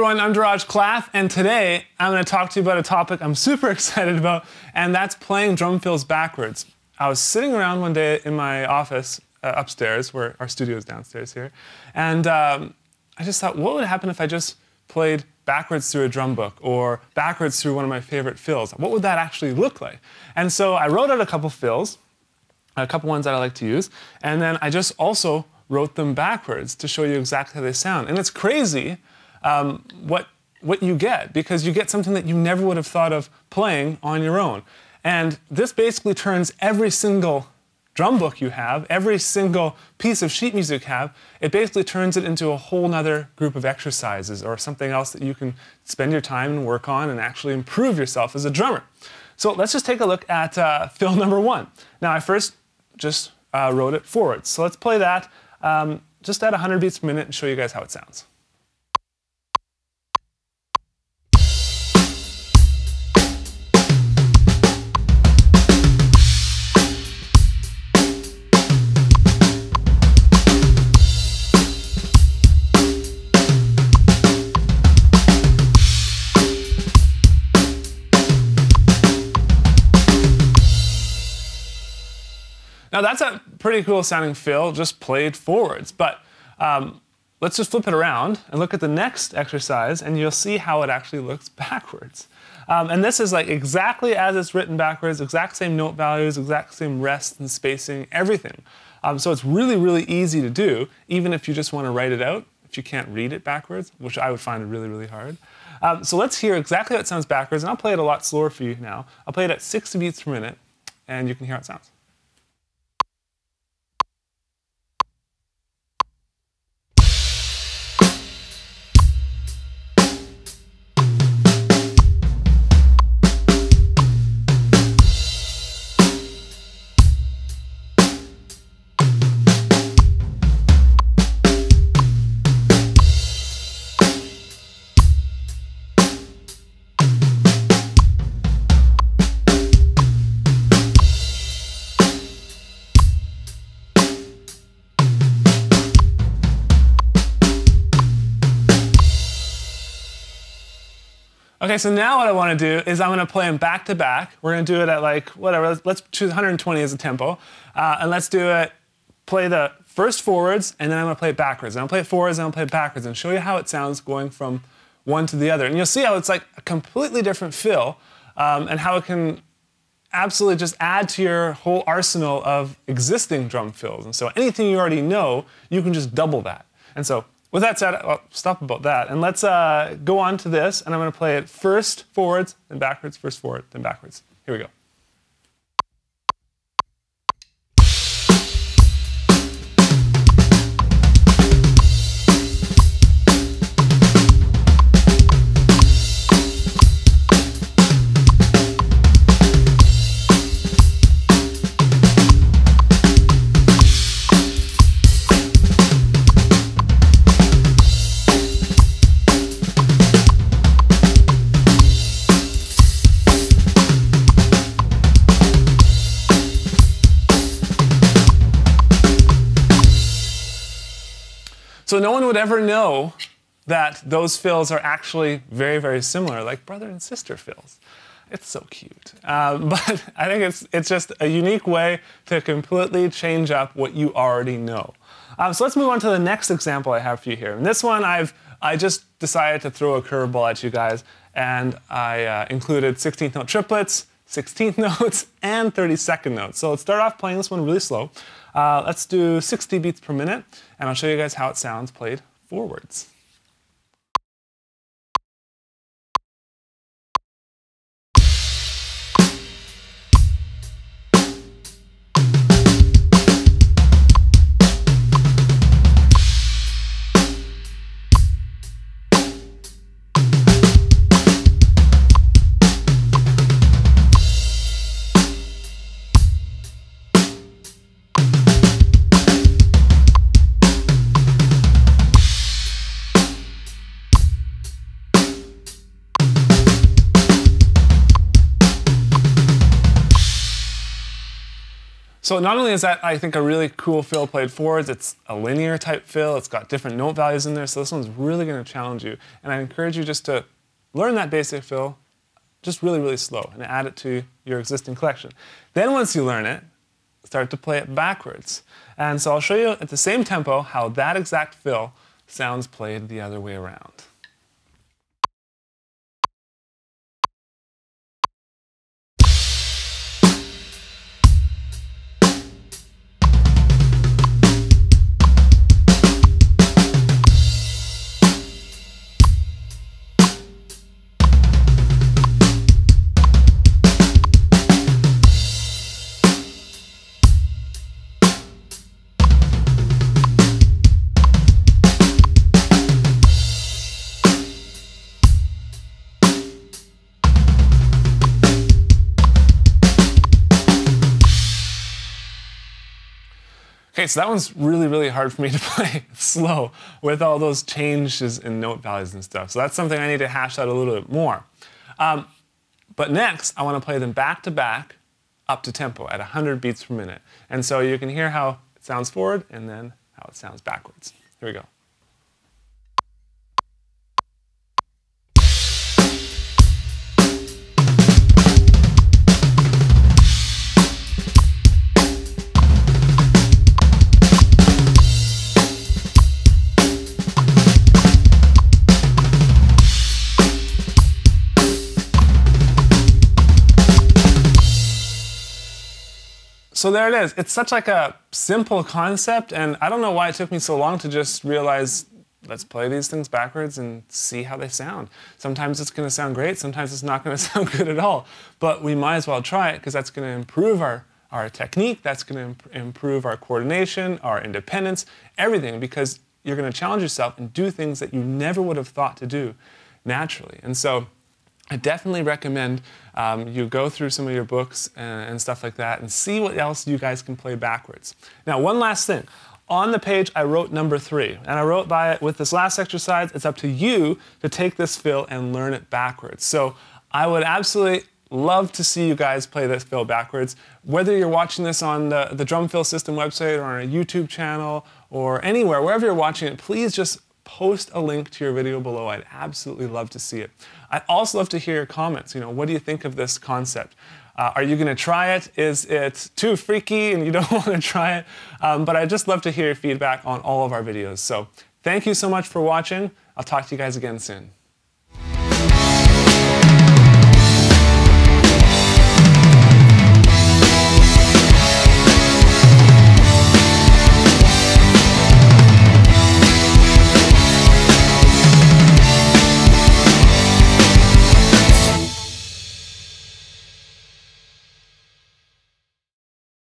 everyone, I'm Daraj Klaff, and today I'm going to talk to you about a topic I'm super excited about, and that's playing drum fills backwards. I was sitting around one day in my office upstairs, where our studio is downstairs here, and I just thought, what would happen if I just played backwards through a drum book or backwards through one of my favorite fills? What would that actually look like? And so I wrote out a couple fills, a couple ones that I like to use, and then I just also wrote them backwards to show you exactly how they sound. And it's crazy what you get, because you get something that you never would have thought of playing on your own. And this basically turns every single drum book you have, every single piece of sheet music you have, it basically turns it into a whole nother group of exercises or something else that you can spend your time and work on and actually improve yourself as a drummer. So let's just take a look at fill number one. Now I first just wrote it forwards. So let's play that just at 100 beats per minute and show you guys how it sounds. Now that's a pretty cool sounding fill, just played forwards, but let's just flip it around and look at the next exercise and you'll see how it actually looks backwards. And this is like exactly as it's written backwards, exact same note values, exact same rest and spacing, everything. So it's really, really easy to do, even if you just want to write it out, if you can't read it backwards, which I would find really, really hard. So let's hear exactly how it sounds backwards, and I'll play it a lot slower for you now. I'll play it at 60 beats per minute, and you can hear how it sounds. Okay, so now what I want to do is I'm going to play them back to back. We're going to do it at like, whatever, let's choose 120 as a tempo. And let's do it, play the first forwards, and then I'm going to play it backwards. And I'll play it forwards, and I'll play it backwards, and show you how it sounds going from one to the other. And you'll see how it's like a completely different fill, and how it can absolutely just add to your whole arsenal of existing drum fills. And so anything you already know, you can just double that. And so with that said, I'll stop about that, and let's go on to this, and I'm going to play it first forwards, then backwards, first forward, then backwards. Here we go. So no one would ever know that those fills are actually very, very similar, like brother and sister fills. It's so cute. But I think it's just a unique way to completely change up what you already know. So let's move on to the next example I have for you here. And this one, I just decided to throw a curveball at you guys, and I included 16th note triplets, 16th notes, and 32nd notes. So let's start off playing this one really slow. Let's do 60 beats per minute, and I'll show you guys how it sounds played forwards. So not only is that, I think, a really cool fill played forwards, it's a linear type fill, it's got different note values in there, so this one's really going to challenge you. And I encourage you just to learn that basic fill, just really, really slow, and add it to your existing collection. Then once you learn it, start to play it backwards. And so I'll show you at the same tempo how that exact fill sounds played the other way around. Okay, so that one's really, really hard for me to play slow with all those changes in note values and stuff. So that's something I need to hash out a little bit more. But next, I want to play them back to back up to tempo at 100 beats per minute. And so you can hear how it sounds forward and then how it sounds backwards. Here we go. So there it is. It's such like a simple concept, and I don't know why it took me so long to just realize, let's play these things backwards and see how they sound. Sometimes it's going to sound great, sometimes it's not going to sound good at all. But we might as well try it because that's going to improve our technique, that's going to improve our coordination, our independence, everything, because you're going to challenge yourself and do things that you never would have thought to do naturally. And so I definitely recommend you go through some of your books and stuff like that and see what else you guys can play backwards. Now, one last thing. On the page, I wrote number 3, and I wrote by it with this last exercise. It's up to you to take this fill and learn it backwards. So I would absolutely love to see you guys play this fill backwards. Whether you're watching this on the Drum Fill System website or on a YouTube channel or anywhere, wherever you're watching it, please just post a link to your video below. I'd absolutely love to see it. I'd also love to hear your comments. What do you think of this concept? Are you going to try it? Is it too freaky and you don't want to try it? But I'd just love to hear your feedback on all of our videos. So thank you so much for watching. I'll talk to you guys again soon.